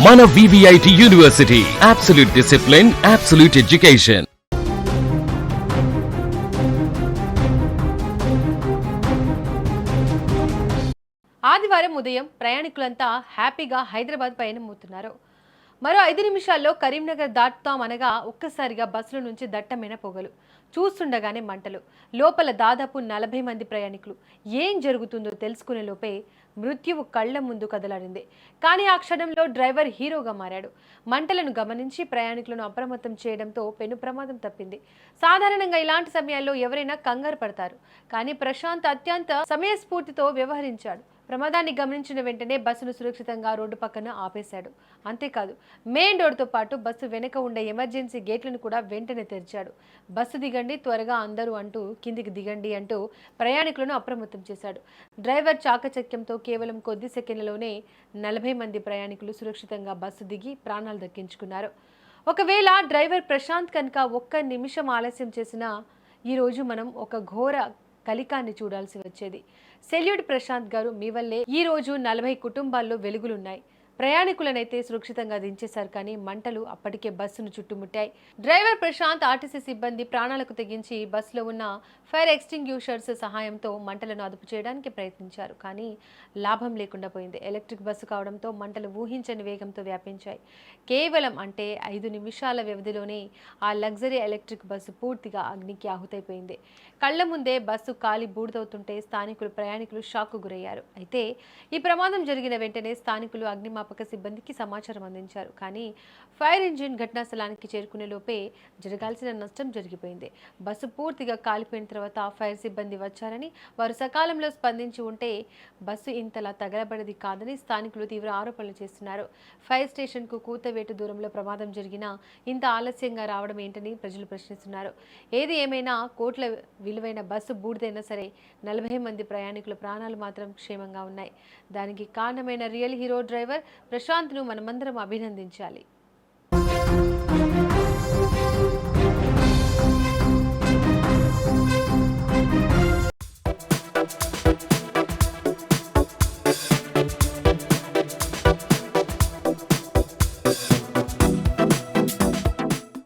మన VVIT university, absolute discipline, absolute education. ఆదివారం ఉదయం ప్రయాణికులంతా హ్యాపీగా హైదరాబాద్ పయనమవుతున్నారు. మరో 5 నిమిషాల్లో కరీంనగర్ దాటుతామనగా ఒక్కసారిగా బస్సుల నుంచి దట్టమైన పొగలు, చూస్తుండగానే మంటలు. లోపల దాదాపు 40 మంది ప్రయాణికులు. ఏం జరుగుతుందో తెలుసుకునే లోపే మృత్యువు కళ్ల ముందు కదలాడింది. కానీ ఆ క్షణంలో డ్రైవర్ హీరోగా మారాడు. మంటలను గమనించి ప్రయాణికులను అప్రమత్తం చేయడంతో పెను ప్రమాదం తప్పింది. సాధారణంగా ఇలాంటి సమయాల్లో ఎవరైనా కంగారు పడతారు, కానీ ప్రశాంత్ అత్యంత సమయస్ఫూర్తితో వ్యవహరించాడు. ప్రమాదాన్ని గమనించిన వెంటనే బస్సును సురక్షితంగా రోడ్డు పక్కన ఆపేశాడు. అంతేకాదు, మెయిన్ రోడ్డుతో పాటు బస్సు వెనుక ఉండే ఎమర్జెన్సీ గేట్లను కూడా వెంటనే తెరిచాడు. బస్సు దిగండి, త్వరగా అందరూ అంటూ కిందికి దిగండి అంటూ ప్రయాణికులను అప్రమత్తం చేశాడు. డ్రైవర్ చాకచక్యంతో కేవలం కొద్ది సెకండ్లలోనే 40 మంది ప్రయాణికులు సురక్షితంగా బస్సు దిగి ప్రాణాలు దక్కించుకున్నారు. ఒకవేళ డ్రైవర్ ప్రశాంత్ కనుక ఒక్క నిమిషం ఆలస్యం చేసినా ఈరోజు మనం ఒక ఘోర కలికాన్ని చూడాల్సి వచ్చేది. సెల్యూట్ ప్రశాంత్ గారు, మీ వల్లే ఈ రోజు 40 కుటుంబాల్లో వెలుగులున్నాయి. ప్రయాణికులనైతే సురక్షితంగా దించేశారు, కానీ మంటలు అప్పటికే బస్సును చుట్టుముట్టాయి. డ్రైవర్ ప్రశాంత్, ఆర్టీసీ సిబ్బంది ప్రాణాలకు తెగించి బస్సులో ఉన్న ఫైర్ ఎక్స్టింగ్యూషర్స్ సహాయంతో మంటలను అదుపు చేయడానికి ప్రయత్నించారు, కానీ లాభం లేకుండా పోయింది. ఎలక్ట్రిక్ బస్సు కావడంతో మంటలు ఊహించని వేగంతో వ్యాపించాయి. కేవలం 5 నిమిషాల వ్యవధిలోనే ఆ లగ్జరీ ఎలక్ట్రిక్ బస్సు పూర్తిగా అగ్నికి ఆహుతైపోయింది. కళ్ల ముందే బస్సు కాలి బూడిదవుతుంటే ప్రయాణికులు షాక్కు గురయ్యారు. అయితే ఈ ప్రమాదం జరిగిన వెంటనే స్థానికులు అగ్నిమాపక సిబ్బందికి సమాచారం అందించారు, కానీ ఫైర్ ఇంజిన్ ఘటనా స్థలానికి చేరుకునే లోపే జరగాల్సిన నష్టం జరిగిపోయింది. బస్సు పూర్తిగా కాలిపోయిన తర్వాత ఫైర్ సిబ్బంది వచ్చారని, వారు సకాలంలో స్పందించి ఉంటే బస్సు ఇంతలా తగలబడేది కాదని స్థానికులు తీవ్ర ఆరోపణలు చేస్తున్నారు. ఫైర్ స్టేషన్కు కూతవేటు దూరంలో ప్రమాదం జరిగినా ఇంత ఆలస్యంగా రావడం ఏంటని ప్రజలు ప్రశ్నిస్తున్నారు. ఏది ఏమైనా కోట్ల విలువైన బస్సు బూడిదైనా సరే 40 మంది ప్రయాణికుల ప్రాణాలు మాత్రం క్షేమంగా ఉన్నాయి. దానికి కారణమైన రియల్ హీరో డ్రైవర్ ప్రశాంత్ను మనమందరం అభినందించాలి.